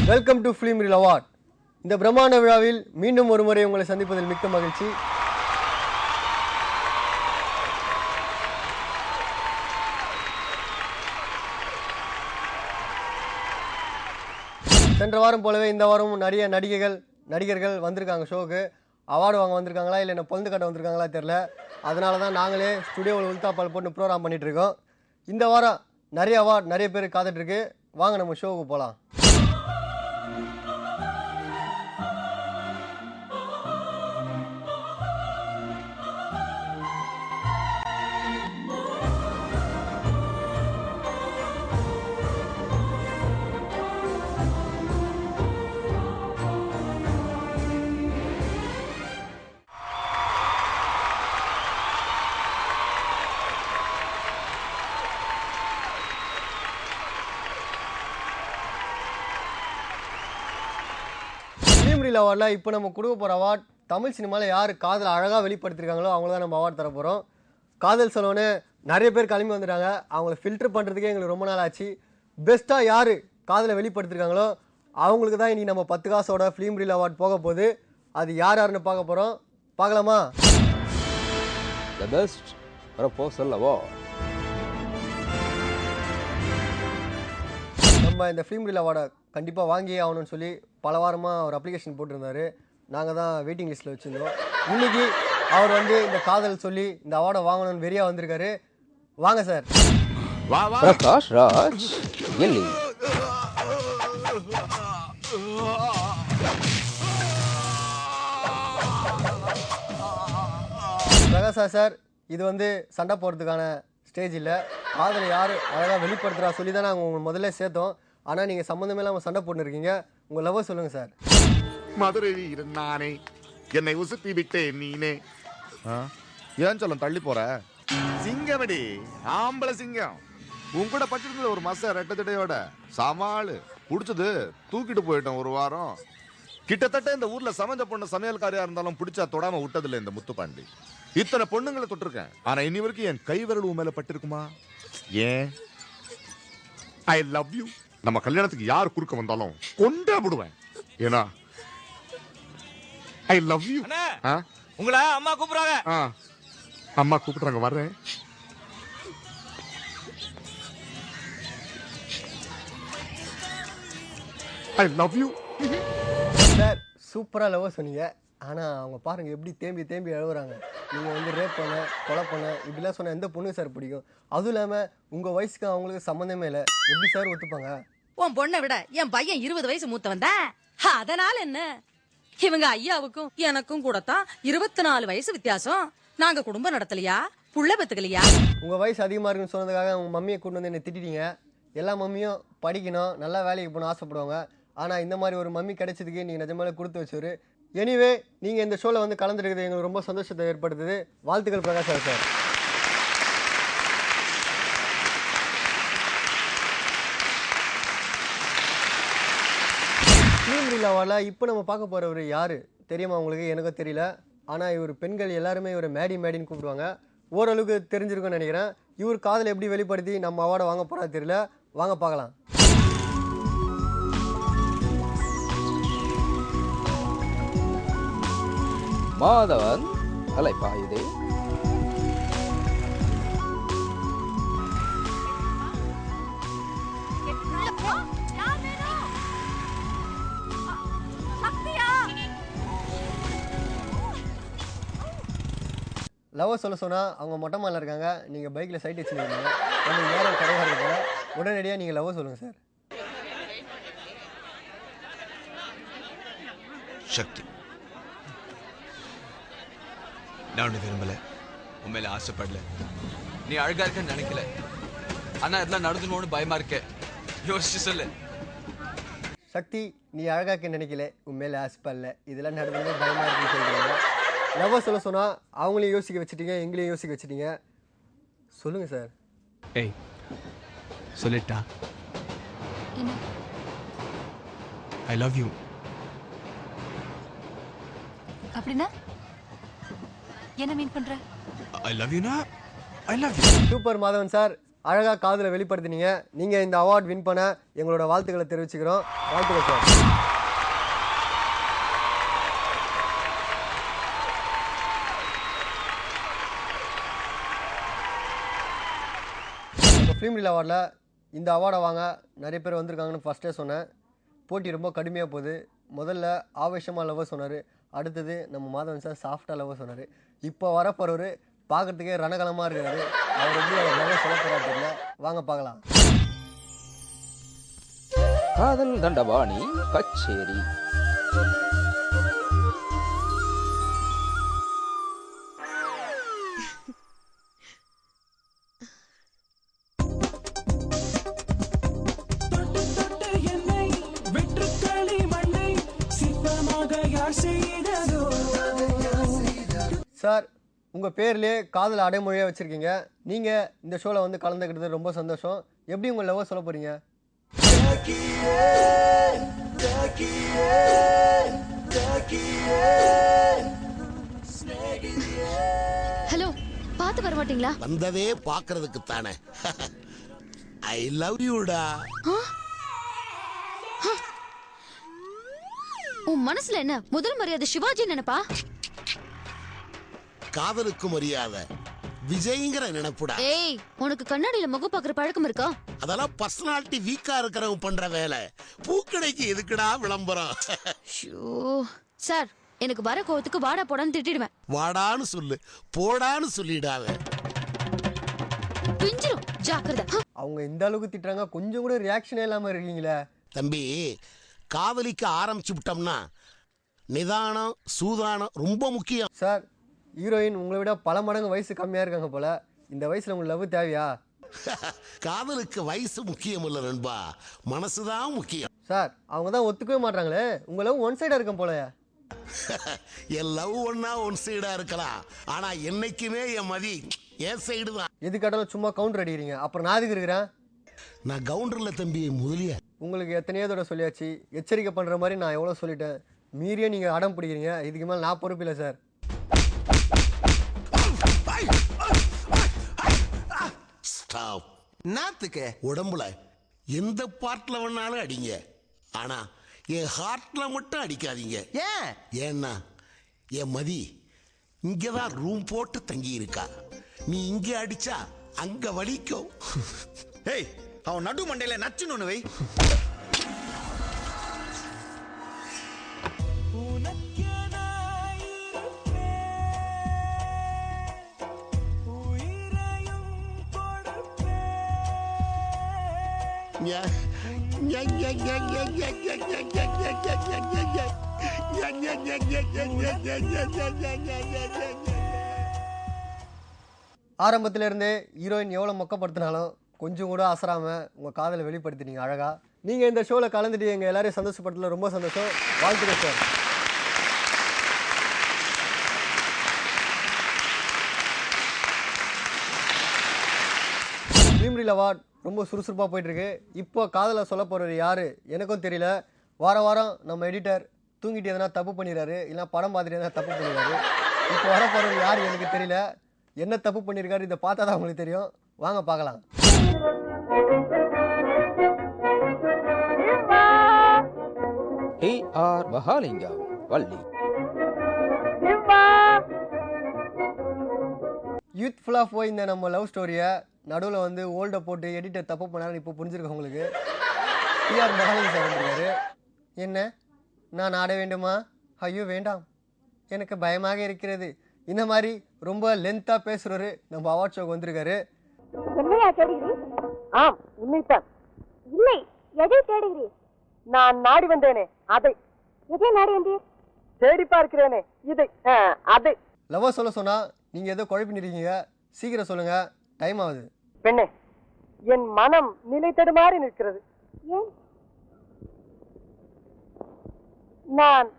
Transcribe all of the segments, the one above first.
Welcome to film reel award. இந்த பிரம்மாண்ட விழாவில் மீண்டும் ஒரு முறை உங்களை சந்திப்பதில் மிக்க மகிழ்ச்சி. சென்ற வாரம் போலவே இந்த வாரமும் நிறைய நடிகர்கள் வந்திருக்காங்க ஷோவுக்கு. அவார்டு வாங்க வந்திருக்காங்களா இல்லை என்ன பொழுது கட்ட வந்திருக்காங்களா தெரில. அதனால தான் நாங்களே ஸ்டுடியோவில் உள்தாப்பால் போட்டு ப்ரோக்ராம் பண்ணிட்டு இருக்கோம். இந்த வாரம் நிறைய அவார்டு நிறைய பேர் காத்துட்ருக்கு. வாங்க நம்ம ஷோவுக்கு போகலாம். ரீல் அவார்டில் இப்போ நம்ம கொடுக்க போகிற அவார்ட் தமிழ் சினிமாவில் யார் காதலை அழகாக வெளிப்படுத்திருக்காங்களோ அவங்கள தான் நம்ம அவார்டு தர போகிறோம். காதல் சொல்லணுன்னு நிறைய பேர் கிளம்பி வந்துட்டாங்க. அவங்கள ஃபில்டர் பண்ணுறதுக்கே எங்களுக்கு ரொம்ப நாள் ஆச்சு. பெஸ்ட்டாக யார் காதலை வெளிப்படுத்திருக்காங்களோ அவங்களுக்கு தான் இன்றைக்கி நம்ம 10 காசோட ஃபிலிம் ரீல் அவார்ட் போக போகுது. அது யாருன்னு பார்க்க போகிறோம். பார்க்கலாமா? The best proposal award. நம்ம இந்த ஃபிலிம் ரீல் அவார்டை கண்டிப்பாக வாங்கியே ஆகணும்னு சொல்லி பல வாரமாக ஒரு அப்ளிகேஷன் போட்டிருந்தாரு. நாங்கள் தான் வெயிட்டிங் லிஸ்ட்டில் வச்சுருந்தோம். இன்றைக்கி அவர் இந்த காதல் சொல்லி இந்த அவார்டை வாங்கணும்னு வெறியாக வந்திருக்காரு. வாங்க சார். பிரகாஷ் ராஜ் எல்லி. பிரகாஷா சார், இது சண்டை போடுறதுக்கான ஸ்டேஜ் இல்லை. காதலை யார் அழகாக வெளிப்படுத்துகிறா சொல்லி தான் நாங்கள் உங்களை முதல்ல சேர்த்தோம். ஆனால் நீங்கள் சம்மந்தமே இல்லாமல் சண்டை போட்டுருக்கீங்க. உங்கள் லவ் சொல்லுங்கள் சார். மதுரை நானே என்னை உசுப்பி விட்டேன் நீனே. ஏன் சொல்ல தள்ளி போற சிங்கமடி ஆம்பளை சிங்கம். உன் கூட பச்சிருந்தது ஒரு மாசம் ரெட்டத்தடையோட சமாளு புடிச்சது தூக்கிட்டு போயிட்டோம் ஒரு வாரம். கிட்டத்தட்ட இந்த ஊர்ல சமைஞ்ச பொண்ணு சமையல்காரியா இருந்தாலும் பிடிச்சா தொடாம விட்டதில்லை இந்த முத்துப்பாண்டி. இத்தனை பொண்ணுங்களை தொட்டிருக்கேன். ஆனா இனி வரைக்கும் என் கை விரல் உன் மேல பட்டிருக்குமா? ஏன்? ஐ லவ் யூ. நம்ம கல்யாணத்துக்கு யார் குறுக்க வந்தாலும் கொண்டே விடுவேன். ஏன்னா ஐ லவ் யூ. உங்களை அம்மா கூப்பிடுறாங்க. அம்மா கூப்பிடுறாங்க, வர்றேன். ஐ லவ் யூ. சார் சூப்பராக லவ் சொன்னீங்க. ஆனால் அவங்க பாருங்கள் எப்படி தேம்பி அழுகுறாங்க. நீங்கள் ரேப் பண்ண கொலை பண்ண இப்படிலாம் சொன்ன எந்த பொண்ணு சார் பிடிக்கும்? அதுவும் இல்லாமல் உங்கள் வயசுக்கு அவங்களுக்கு சம்மந்தமே இல்லை. எப்படி சார் ஒத்துப்பாங்க? உன் பொண்ணை விட என் பையன் 20 வயசு மூத்தவன் தான். அதனால என்ன, இவங்க ஐயாவுக்கும் எனக்கும் கூடத்தான் 24 வயசு வித்தியாசம். நாங்க குடும்பம் நடத்தலையா, புள்ள பெத்துக்கலையா? உங்கள் வயசு அதிகமாக இருக்குன்னு சொன்னதுக்காக உங்கள் மம்மியை கொண்டு என்னை திட்டிட்டீங்க. எல்லா மம்மியும் படிக்கணும், நல்லா வேலைக்கு போகணும் ஆசைப்படுவாங்க. ஆனால் இந்த மாதிரி ஒரு மம்மி கிடைச்சதுக்கு நீங்கள் நிஜமாலே கொடுத்து வச்சவர். எனிவே நீங்கள் இந்த ஷோவில் கலந்துருக்குது எங்களுக்கு ரொம்ப சந்தோஷத்தை ஏற்படுத்துது. வாழ்த்துக்கள் பிரகாஷ் சார். ஃபிலிம் ரீல் அவார்டில் இப்போ நம்ம பார்க்க போகிறவர் யார் தெரியுமா உங்களுக்கு? எனக்கும் தெரியல. ஆனால் இவர் பெண்கள் எல்லாருமே இவரை மேடின்னு கூப்பிடுவாங்க. ஓரளவுக்கு தெரிஞ்சிருக்கும்னு நினைக்கிறேன். இவர் காதலை எப்படி வெளிப்படுத்தி நம்ம அவார்டை வாங்க போகிறா தெரியல. வாங்க பார்க்கலாம். மாதவன் அலைப்பாயுதே. லவ் சொல்ல சொன்னால் அவங்க மொட்டை மாலில் இருக்காங்க, நீங்கள் பைக்கில் சைட் வச்சுருக்கீங்க, உங்களுக்கு நேரம் குறைவாக இருக்கிறதால உடனடியாக நீங்கள் லவ் சொல்லுங்கள் சார். சக்தி, நான் உன்னை விரும்பல, உன் மேல ஆசைப்படல, நீ அழகா இருக்கன்னு நினைக்கல, ஆனா இதெல்லாம் நடந்துன்னு பயமா இருக்க, யோசிச்சு சொல்லு. சக்தி, நீ அழகாக்க நினைக்கல, உன் மேலே ஆசைப்படல, இதெல்லாம் நடந்து பயமாக இருக்குன்னு சொல்கிறீங்க. லவ் சொல்ல சொன்னால் அவங்களையும் யோசிக்க வச்சுட்டீங்க, எங்களையும் யோசிக்க வச்சுட்டீங்க. சொல்லுங்கள் சார். ஏய் சொல்லிட்டா, ஐ லவ் யூ. அப்படின்னா என்ன மீன் பண்ற? ஐ லவ் யூனா I love you. Super Madhavan sir, அழகாக காதலை வெளிப்படுத்தினீங்க. நீங்கள் இந்த அவார்ட் வின் பண்ண எங்களோட வாழ்த்துக்களை தெரிவிச்சுக்கிறோம். வாழ்த்துக்கள் சார். நம்ம ஃபிலிம் ரீல் அவார்டில் இந்த அவார்டை வாங்க நிறைய பேர் வந்திருக்காங்கன்னு ஃபஸ்ட்டே சொன்னேன். போட்டி ரொம்ப கடுமையாக போகுது. முதல்ல ஆவேசமாக லவ் சொன்னார், அடுத்தது நம்ம மாதவன் சார் சாஃப்டாக லவ் சொன்னார். இப்போ வரப்போறவர் பார்க்கறதுக்கே ரணகலமாக இருக்காரு. அவர் எப்படி அவர் லவ் சொல்ல போகிறா தெரியல. வாங்க பார்க்கலாம். காதல் தண்டபாணி கச்சேரி. சார், உங்கள் பேர்லேயே காதல் அடைமொழியாக வச்சுருக்கீங்க. நீங்கள் இந்த ஷோவில் வந்து கலந்துக்கிட்டது ரொம்ப சந்தோஷம். எப்படி உங்கள் லவ் சொல்ல போகிறீங்க? ஹலோ, பார்த்து வர மாட்டீங்களா? வந்ததே பாக்குறதுக்கு தானே. ஐ லவ் யூடா. உன் மனசுல என்ன முதல் மரியாதை சிவாஜி நினைப்பா? காதலுக்கு மரியாதை விஜய்ங்கிற நினைப்புடா. ஏய், உனக்கு கண்ணாடியில முகம் பாக்குற பழக்கம் இருக்கா? அதெல்லாம் பர்சனாலிட்டி வீக்கா இருக்கிறவங்க பண்ற வேலை. பூக்கடைக்கு எதுக்குடா விளம்பரம்? சார், எனக்கு வர கோவத்துக்கு வாடா போடான்னு திட்டிடுவேன். வாடான்னு சொல்லு, போடான்னு சொல்லிடாத. பிஞ்சிரும், ஜாக்கிரதை. அவங்க இந்த அளவுக்கு திட்டுறாங்க, கொஞ்சம் கூட ரியாக்ஷனே இல்லாமல் இருக்கீங்களே. தம்பி, காதலிக்க ஆரம்பிச்சு விட்டோம்னா நிதானம் சூதானம் ரொம்ப முக்கியம். சார், ஹீரோயின் உங்களை விட பல மடங்கு வயசு கம்மியாக இருக்காங்க போல. இந்த வயசில் உங்களுக்கு லவ் தேவையா? காதலுக்கு வயசு முக்கியம் இல்ல நண்பா, மனசுதான் முக்கியம். சார், அவங்க தான் ஒத்துக்கவே மாட்டாங்களே. உங்க லவ் ஒன் சைடாக இருக்கும் போல. என் லவ் ஒன்னா ஒன் சைடா இருக்கலாம், ஆனா என்னைக்குமே என் மதி என் சைடு தான். எது கேட்டாலும் சும்மா கவுண்டர் அடிக்கிறீங்க, அப்புறம் நான் எதுக்கு இருக்கிறேன்? நான் கவுண்டர்ல தம்பி முதலியா. உங்களுக்கு எத்தனையோ தடவை சொல்லியாச்சு, எச்சரிக்கை பண்ணுற மாதிரி நான் எவ்வளோ சொல்லிட்டேன். மீறியே நீங்கள் அடம் பிடிக்கிறீங்க. இதுக்கு மேலே நான் பொறுப்பில்லை சார். ஸ்டாப். நாத்துக்கு உடம்புல எந்த பார்ட்ல வேணாலும் அடிங்க, ஆனா என் ஹார்ட்ல மட்டும் அடிக்காதீங்க. ஏன்னா என் மதி இங்கதான் ரூம் போட்டு தங்கி இருக்கா. நீ இங்க அடிச்சா அங்க வலிக்கும். ஏய், அவன் நடு மண்டையில நச்சுன்னு ஒண்ணு வை. ஆரம்பத்திலேருந்தே ஹீரோயின் எவ்வளோ மொக்கப்படுத்தினாலும் கொஞ்சம் கூட அசராமல் உங்கள் காதலை வெளிப்படுத்தினீங்க அழகா. நீங்கள் இந்த ஷோவில் கலந்துட்டு எங்கள் எல்லாரையும் சந்தோஷப்பட்டதில் ரொம்ப சந்தோஷம். வாழ்த்துக்கள் சார். ஃபிலிம் ரீல் அவார்ட் ரொம்ப சுறுசுறுப்பாக போயிட்டுருக்கு. இப்போ காதலை சொல்ல போகிறது யார் எனக்கும் தெரியல. வாரம் நம்ம எடிட்டர் தூங்கிட்டு எதனா தப்பு பண்ணிடுறாரு, இல்லைனா படம் பார்த்துட்டு எதனா தப்பு பண்ணிடுறாரு. இப்போ வர போகிறது யார் எனக்கு தெரியல. என்ன தப்பு பண்ணியிருக்காரு இதை பார்த்தா தான் உங்களுக்கு தெரியும். வாங்க பார்க்கலாம். டி.ஆர். மகாலிங்கம் வள்ளி. யூத்ஃபுல்லாக போய் இந்த நம்ம லவ் ஸ்டோரியை நடுவில் வந்து ஓல்டை போட்டு எடிட்டர் தப்பு பண்ணாருன்னு இப்போ புரிஞ்சிருக்கோம் உங்களுக்கு. டி.ஆர். மகாலிங்கம் சார் வந்திருக்காரு. என்ன, நான் ஆட வேண்டுமா? ஐயோ வேண்டாம், எனக்கு பயமாக இருக்கிறது. இந்த மாதிரி ரொம்ப லென்த்தாக பேசுகிறவர் நம்ம அவார்ட் ஷோக்கு வந்திருக்காரு. என்னையா தேடுகிறீர்? ஆம், உன்னைத்தான். இல்லை, எதை தேடுகிறீர்? நான் நாடி வந்தேனே அதை. எதை நாடி வந்தீர்? தேடி பார்க்கிறேனே இதை அதை. லவ்வை சொல்ல சொன்னால் நீங்கள் ஏதோ குழப்பின்னு இருக்கீங்க. சீக்கிரம் சொல்லுங்கள், டைம் ஆகுது. பெண்ணே, என் மனம் நிலை தடுமாறி நிற்கிறது. ஏன்? நான்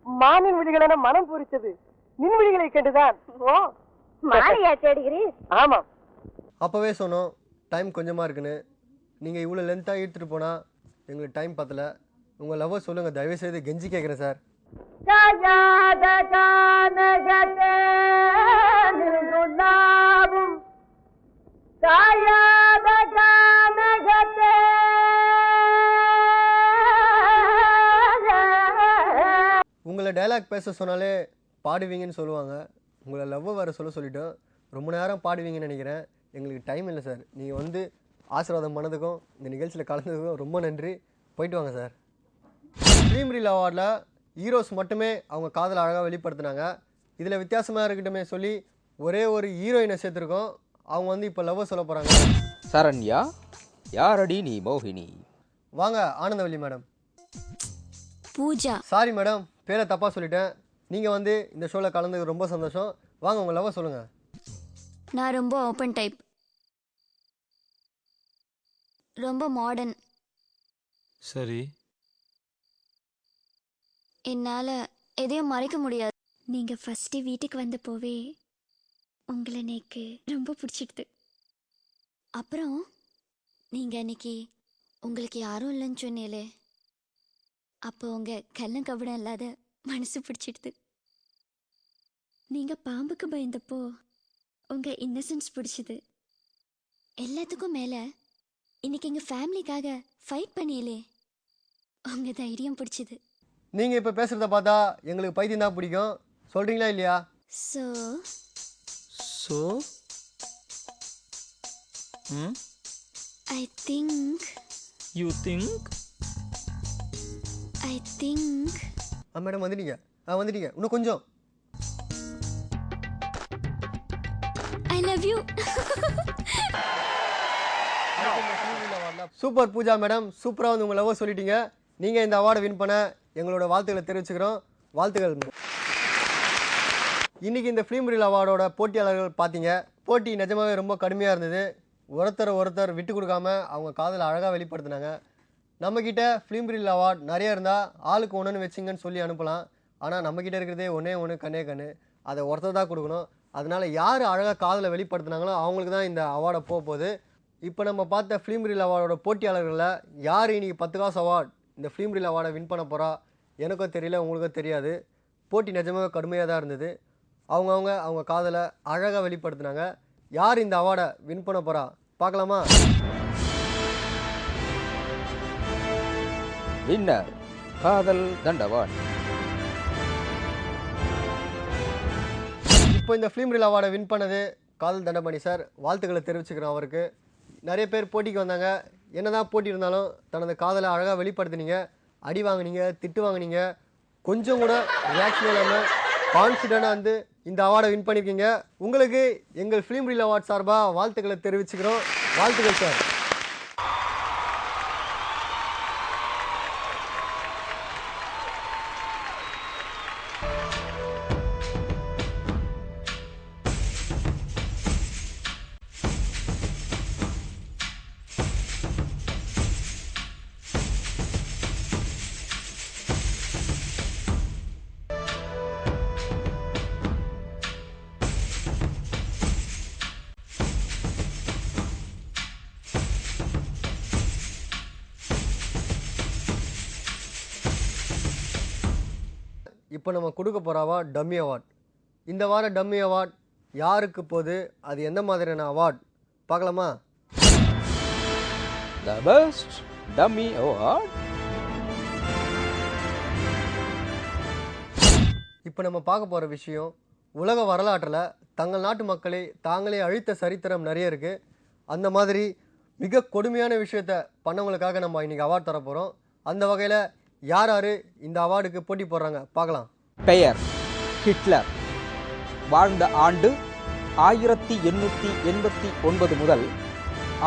மானின் விழிகளென மனம் பூரித்தது நின் விழிகளை கண்டுதான். ஓ, மானியா தேடுகிறீர்? ஆமாம். அப்போவே சொன்னோம் டைம் கொஞ்சமாக இருக்குன்னு. நீங்கள் இவ்வளோ லென்த்தாக இழுத்துட்டு போனால் எங்களுக்கு டைம் பத்தலை. உங்கள் லவ்வை சொல்லுங்கள், தயவுசெய்து கெஞ்சி கேட்குறேன் சார். உங்களை டைலாக் பேச சொன்னாலே பாடுவீங்கன்னு சொல்லுவாங்க. உங்களை லவ்வை வேறு சொல்லிட்டோம். ரொம்ப நேரம் பாடுவீங்கன்னு நினைக்கிறேன். எங்களுக்கு டைம் இல்லை சார். நீங்கள் வந்து ஆசீர்வாதம் பண்ணதுக்கும் இந்த நிகழ்ச்சியில் கலந்ததுக்கும் ரொம்ப நன்றி. போயிட்டு வாங்க சார். ஃபிலிம் ரீல் அவார்டில் ஹீரோஸ் மட்டுமே அவங்க காதலை அழகாக வெளிப்படுத்தினாங்க. இதில் வித்தியாசமாக இருக்கட்டுமே சொல்லி ஒரே ஒரு ஹீரோயினை சேர்த்துருக்கோம். அவங்க வந்து இப்போ லவ்வை சொல்ல போகிறாங்க. சரண்யா, யாரடி நீ மோகினி? வாங்க Anandavalli madam. Pooja. Sorry madam, பேரை தப்பாக சொல்லிட்டேன். நீங்கள் வந்து இந்த ஷோவில் கலந்தது ரொம்ப சந்தோஷம். வாங்க உங்கள் லவ்வை சொல்லுங்கள். நான் ரொம்ப ஓப்பன் டைப், ரொம்ப மாடர்ன். சரி. என்னால் எதையும் மறைக்க முடியாது. நீங்கள் ஃபஸ்ட்டு வீட்டுக்கு வந்த போவே உங்களை எனக்கு ரொம்ப பிடிச்சிடுது. அப்புறம் நீங்கள் அன்னைக்கு உங்களுக்கு யாரும் இல்லைன்னு சொன்னீங்களே, அப்போ உங்கள் கள்ளம் கபடம் இல்லாத மனசு பிடிச்சிடுது. நீங்கள் பாம்புக்கு பயந்தப்போ உங்கள் இன்னசென்ஸ் பிடிச்சிது. எல்லாத்துக்கும் மேலே இன்னைக்கு எங்கள் ஃபேமிலிக்காக ஃபைட் பண்ணியலே, உங்கள் தைரியம் பிடிச்சிது. நீங்கள் இப்போ பேசுகிறத பார்த்தா எங்களுக்கு பைத்தியம் தான் பிடிக்கும். சொல்கிறீங்களா இல்லையா? So I think you think madam வந்துட்டீங்க. வந்துட்டீங்க, இன்னும் கொஞ்சம். I love you. Super Pooja madam, சூப்பராக வந்து உங்கள் லவ்வை சொல்லிட்டீங்க. நீங்கள் இந்த அவார்டை வின் பண்ண எங்களோட வாழ்த்துக்களை தெரிவிச்சுக்கிறோம். வாழ்த்துக்கள். இன்றைக்கி இந்த ஃபிலிம் ரீல் அவார்டோட போட்டியாளர்கள் பார்த்தீங்க. போட்டி நிஜமாகவே ரொம்ப கடுமையாக இருந்தது. ஒருத்தர் விட்டு கொடுக்காம அவங்க காதலை அழகாக வெளிப்படுத்தினாங்க. நம்மக்கிட்ட ஃபிலிம் ரீல் அவார்ட் நிறைய இருந்தால் ஆளுக்கு ஒன்றுன்னு வச்சிங்கன்னு சொல்லி அனுப்பலாம். ஆனால் நம்மக்கிட்ட இருக்கிறதே ஒன்று கண்ணு. அதை ஒருத்தர் தான் கொடுக்கணும். அதனால் யார் அழகாக காதலை வெளிப்படுத்தினாங்களோ அவங்களுக்கு தான் இந்த அவார்டை போகுது. இப்போ நம்ம பார்த்த ஃபிலிம் ரீல் அவார்டோட போட்டியாளர்களில் யார் இன்றைக்கி 10 காசு அவார்ட் இந்த ஃபிலிம் ரீல் அவார்டை வின் பண்ண போகிறா எனக்கும் தெரியல, உங்களுக்கும் தெரியாது. போட்டி நிஜமாக கடுமையாக தான் இருந்தது. அவங்க காதலை அழகாக வெளிப்படுத்தினாங்க. யார் இந்த அவார்டை வின் பண்ண போகிறா பார்க்கலாமா? வின்னர் காதல் தண்டவாணி. இப்போ இந்த ஃபிலிம் ரீல் அவார்டை வின் பண்ணது காதல் தண்டபாணி சார். வாழ்த்துக்களை தெரிவிச்சுக்கிறோம் அவருக்கு. நிறைய பேர் போட்டிக்கு வந்தாங்க. என்னதான் போட்டி இருந்தாலும் தனது காதலை அழகாக வெளிப்படுத்தினீங்க. அடி வாங்கினீங்க, திட்டு வாங்கினீங்க, கொஞ்சம் கூட ரியாக்ஷன் இல்லாமல் கான்ஃபிடென்ட்டாக வந்து இந்த அவார்டை வின் பண்ணியிருக்கீங்க. உங்களுக்கு எங்கள் ஃபிலிம் ரீல் அவார்ட் சார்பாக வாழ்த்துக்களை தெரிவிச்சுக்கிறோம். வாழ்த்துக்கள் சார். இப்போ நம்ம கொடுக்க போகிற அவார்ட் டம்மி அவார்ட். இந்த வார டம்மி அவார்ட் யாருக்கு போகுது, அது எந்த மாதிரியான அவார்ட் பார்க்கலாமா? The best dummy award. இப்போ நம்ம பார்க்க போகிற விஷயம், உலக வரலாற்றில் தங்கள் நாட்டு மக்களை தாங்களே அழித்த சரித்திரம் நிறைய இருக்குது. அந்த மாதிரி மிக கொடுமையான விஷயத்தை பண்ணவங்களுக்காக நம்ம இன்றைக்கி அவார்ட் தர போகிறோம். அந்த வகையில் யார் இந்த அவார்டுக்கு போட்டி போடுறாங்க பார்க்கலாம். பெயர் ஹிட்லர். வாழ்ந்த ஆண்டு 1889 முதல்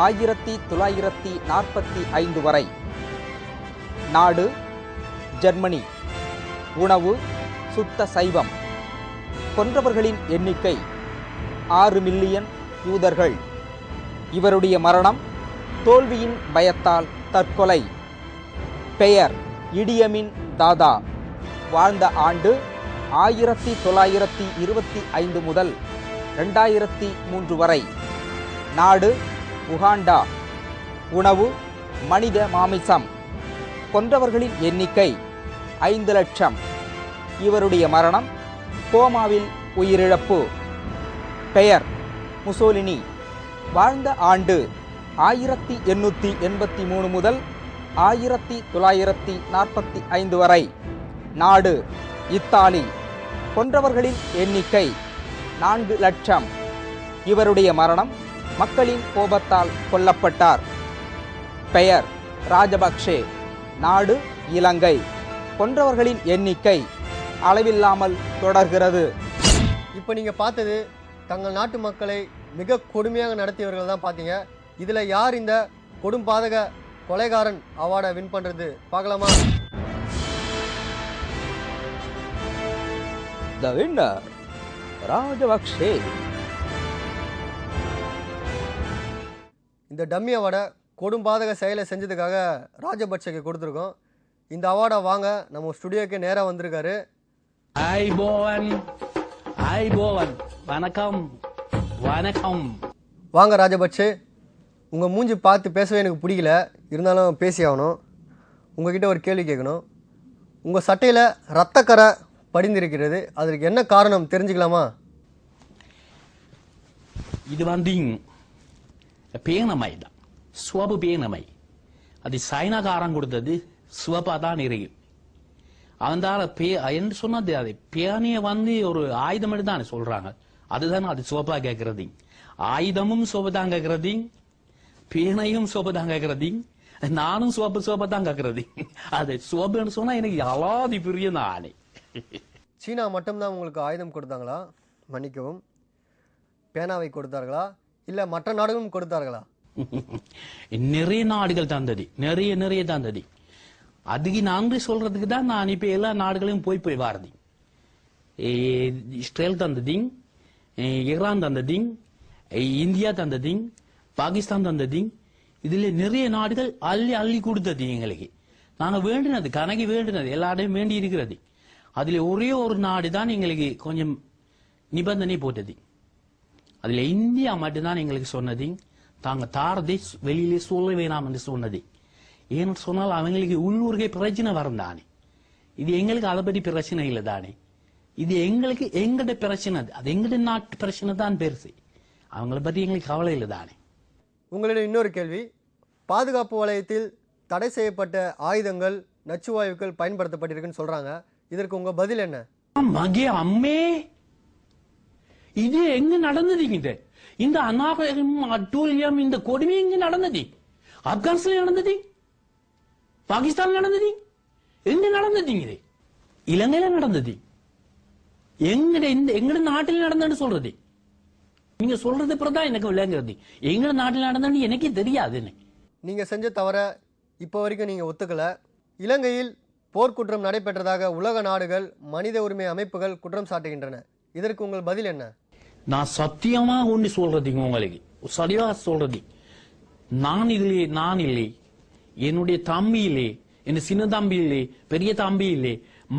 1945 வரை. நாடு ஜெர்மனி. உணவு சுத்த சைவம். கொன்றவர்களின் எண்ணிக்கை 6 மில்லியன் யூதர்கள். இவருடைய மரணம் தோல்வியின் பயத்தால் தற்கொலை. பெயர் இடியமின் தாதா. வாழ்ந்த ஆண்டு 1925 முதல் 2003 வரை. நாடு உகாண்டா. உணவு மனித மாமிசம். கொன்றவர்களின் எண்ணிக்கை 5 லட்சம். இவருடைய மரணம் கோமாவில் உயிரிழப்பு. பெயர் முசோலினி. வாழ்ந்த ஆண்டு 1883 முதல் 1945 வரை. நாடு இத்தாலி. கொன்றவர்களின் எண்ணிக்கை 4 லட்சம். இவருடைய மரணம் மக்களின் கோபத்தால் கொல்லப்பட்டார். பெயர் ராஜபக்ஷே. நாடு இலங்கை. கொன்றவர்களின் எண்ணிக்கை அளவில்லாமல் தொடர்கிறது. இப்போ நீங்கள் பார்த்தது தங்கள் நாட்டு மக்களை மிக கொடுமையாக நடத்தியவர்கள் தான் பார்த்தீங்க. இதில் யார் இந்த கொடும்பாதக கொலைகாரன் அவார்டை வின் பண்ணுறது பார்க்கலாமா? The winner, Rajapaksa. இந்த டம்மி அவார்டை கொடும்பாதக செயலை செஞ்சதுக்காக ராஜபக்ஷேக்கு கொடுத்துருக்கோம். இந்த அவார்டை வாங்க நம்ம ஸ்டுடியோக்கு நேராக வந்திருக்காரு. வணக்கம் வணக்கம். வாங்க ராஜபக்ஷே. உங்கள் மூஞ்சி பார்த்து பேசவே எனக்கு பிடிக்கல, இருந்தாலும் பேசி ஆகணும். உங்ககிட்ட ஒரு கேள்வி கேட்கணும். உங்கள் சட்டையில் ரத்தக்கரை படிந்திருக்கிறது, அதற்கு என்ன காரணம் தெரிஞ்சுக்கலாமா? இது பேனமை தான், சுவப்பு பேனமை. அது சைனாக்காரன் கொடுத்தது, சுவப்பா தான் இருக்கு. அவந்தால என்று சொன்னது அது பேனைய ஒரு ஆயுதம் தானே சொல்றாங்க. அதுதானே அது சுவப்பா கேட்கறது. ஆயுதமும் சுவப்பு தான் கேட்கறது, பேனையும் சுவப்பு தான் கேட்கறது, நானும் சுவப்பு தான் கேட்கறது. அது சுவப்புன்னு சொன்னா எனக்கு அலாதி பிரிய ஆணை. சீனா மட்டும்தான் உங்களுக்கு ஆயுதம் கொடுத்தாங்களா? மன்னிக்கவும், பேனாவை கொடுத்தார்களா இல்லை மற்ற நாடுகளும் கொடுத்தார்களா? நிறைய நாடுகள் தந்தது, நிறைய தந்தது. அதுக்கு நன்றி சொல்றதுக்கு தான் நான் இப்ப எல்லா நாடுகளையும் போய் வாரது. இஸ்ரேல் தந்தது, ஈரான் தந்தது, இந்தியா தந்தது, பாகிஸ்தான் தந்தது. இதுல நிறைய நாடுகள் அள்ளி கொடுத்தது எங்களுக்கு. நாங்க வேண்டினது, கணக்கு வேண்டினது, எல்லாரையும் வேண்டி இருக்கிறது. அதுல ஒரே ஒரு நாடு தான் எங்களுக்கு கொஞ்சம் நிபந்தனை போட்டது. அதுல இந்தியா மட்டும்தான் எங்களுக்கு சொன்னது, தாங்க தாரதை வெளியிலே சொல்ல வேணாம் என்று சொன்னது. ஏன்னு சொன்னால் அவங்களுக்கு உள்ளூர்கே பிரச்சனை வரும் தானே. இது எங்களுக்கு அதை பற்றி பிரச்சனை இல்லை தானே. இது எங்களுக்கு எங்கட பிரச்சனை, அது எங்கட நாட்டு பிரச்சனை தான் பெருசு. அவங்களை பற்றி எங்களுக்கு கவலை இல்லை தானே. உங்களிடம் இன்னொரு கேள்வி. பாதுகாப்பு வலயத்தில் தடை செய்யப்பட்ட ஆயுதங்கள், நச்சுவாயுக்கள் பயன்படுத்தப்பட்டிருக்குன்னு சொல்றாங்க. இதற்கு உங்க பதில் என்ன? மகே அம்மே, இது எங்க நடந்தது? இந்த அநாகரிகம், அட்டூழியம், இந்த கொடுமை எங்க நடந்தது? ஆப்கானிஸ்தான் நடந்தது, பாகிஸ்தான் நடந்தது, எங்க நடந்தது? இலங்கையில நடந்தது, எங்கட நாட்டில் நடந்ததுன்னு சொல்றது. நீங்க சொல்றது பிறதான் எனக்கு விளங்குறது. எங்கட நாட்டில் நடந்ததுன்னு எனக்கே தெரியாது. நீங்க செஞ்ச தவிர இப்போ வரைக்கும் நீங்க ஒத்துக்கல. இலங்கையில் போர்க்குற்றம் நடைபெற்றதாக உலக நாடுகள், மனித உரிமை அமைப்புகள் குற்றம் சாட்டுகின்றன. இதற்கு உங்கள் பதில் என்ன? நான் சத்தியமா ஒண்ணு சொல்றதுங்க, உங்களுக்கு சரியா சொல்றது. நான் இல்லை, என்னுடைய தம்பி இல்லை, என் சின்ன தம்பி இல்லை, பெரிய தம்பி இல்லை,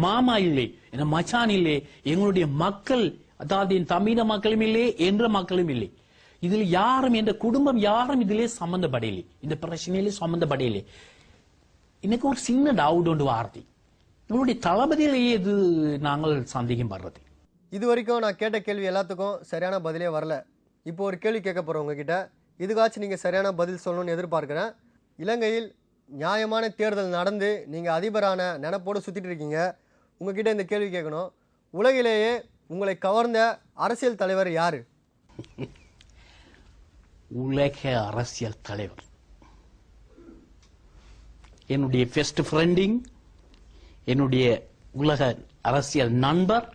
மாமா இல்லை, என் மச்சான் இல்லை, எங்களுடைய மக்கள், அதாவது என் தம்பியின மக்களும் இல்லை, என்ற மக்களும் இல்லை. இதுல யாரும், என்ற குடும்பம் யாரும் இதிலே சம்பந்தப்படையில்லை, இந்த பிரச்சனையிலே சம்பந்தப்படையில்லை. எனக்கு ஒரு சின்ன டவுட் ஒன்று வார்த்தை, எங்களுடைய தளபதியிலேயே இது நாங்கள் சந்தேகம் படுறது. இது வரைக்கும் நான் கேட்ட கேள்வி எல்லாத்துக்கும் சரியான பதிலே வரல. இப்போ ஒரு கேள்வி கேட்க போறேன் உங்ககிட்ட. இதுக்காச்சும் நீங்க சரியான பதில் சொல்லணும்னு எதிர்பார்க்கிறேன். இலங்கையில் நியாயமான தேர்தல் நடந்து நீங்க அதிபரான நினைப்போடு சுத்திட்டு இருக்கீங்க. உங்ககிட்ட இந்த கேள்வி கேட்கணும். உலகிலேயே உங்களை கவர்ந்த அரசியல் தலைவர் யாரு? உலக அரசியல் தலைவர் என்னுடைய பெஸ்ட் ஃப்ரெண்டிங், என்னுடைய உலக அரசியல் நண்பர்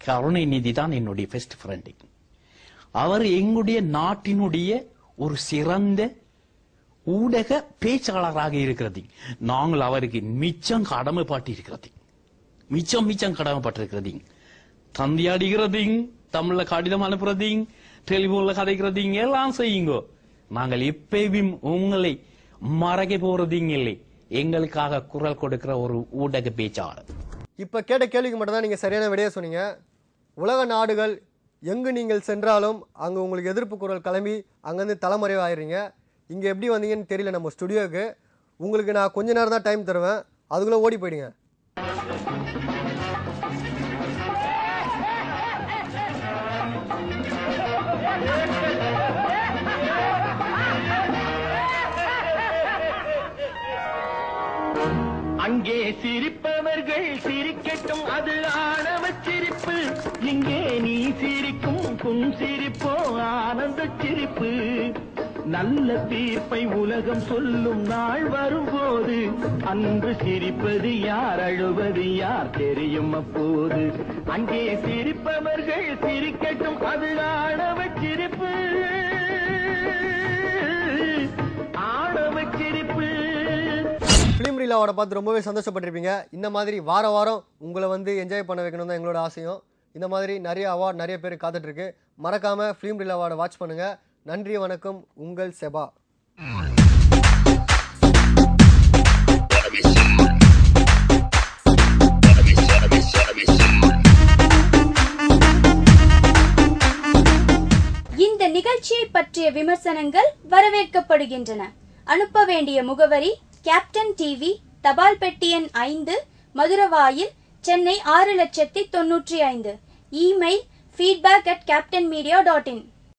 கருணைநிதி தான் என்னுடைய பெஸ்ட் ஃப்ரெண்டு. அவர் எங்களுடைய நாட்டினுடைய ஒரு சிறந்த ஊடக பேச்சாளராக இருக்கிறது. நாங்கள் அவருக்கு மிச்சம் கடமைப்பட்டிருக்கிறது, மிச்சம் கடமைப்பட்டிருக்கிறது. தந்தியாடுகிறது, தமிழ்ல கடிதம் அனுப்புறது, டெலிபோன்ல கதைக்கிறது, எல்லாம் செய்யுங்க. நாங்கள் எப்பயும் உங்களை மறைக்க போறது இல்லை. எங்களுக்காக குரல் கொடுக்கிற ஒரு ஊடக பேச்சாளர். இப்போ கேட்ட கேள்விக்கு மட்டும்தான் நீங்கள் சரியான விடையை சொன்னீங்க. உலக நாடுகள் எங்கு நீங்கள் சென்றாலும் அங்கே உங்களுக்கு எதிர்ப்பு குரல் கிளம்பி அங்கேருந்து தலைமறைவாயிடுறீங்க. இங்கே எப்படி வந்தீங்கன்னு தெரியல நம்ம ஸ்டுடியோவுக்கு. உங்களுக்கு நான் கொஞ்ச நேரம் தான் டைம் தருவேன், அதுக்குள்ளே ஓடி போயிடுங்க. அங்கே சிரிப்பவர்கள் சிரிக்கட்டும், அது ஆணவ சிரிப்பு. இங்கே நீ சிரிக்கும் புன்சிரிப்போ ஆனந்த சிரிப்பு. நல்ல தீர்ப்பை உலகம் சொல்லும் நாள் வரும்போது அன்று சிரிப்பது யார், அழுவது யார் தெரியும் அப்போது. அங்கே சிரிப்பவர்கள் சிரிக்கட்டும், அது ஆணவ சிரிப்பு, ஆணவ சிரிப்பு. ஃபிலிம் ரீல் அவார்டை பார்த்து ரொம்பவே சந்தோஷப்பட்டிருப்பீங்க. இந்த மாதிரி வார வாரம் உங்களை வந்து என்ஜாய் பண்ண வைக்கணும் தான் எங்களோட ஆசையும். இந்த மாதிரி நிறைய அவார்டு நிறைய பேர் காத்துட்ருக்கு. மறக்காமல் ஃபிலிம் ரீல் அவார்டை வாட்ச் பண்ணுங்கள். நன்றி, வணக்கம். உங்கள் செபா. இந்த நிகழ்ச்சியை பற்றிய விமர்சனங்கள் வரவேற்கப்படுகின்றன. அனுப்ப வேண்டிய முகவரி கேப்டன் டிவி, தபால் பெட்டி எண் 5, மதுரவாயில், சென்னை 6,95,000. Email feedback@captainmedia.in.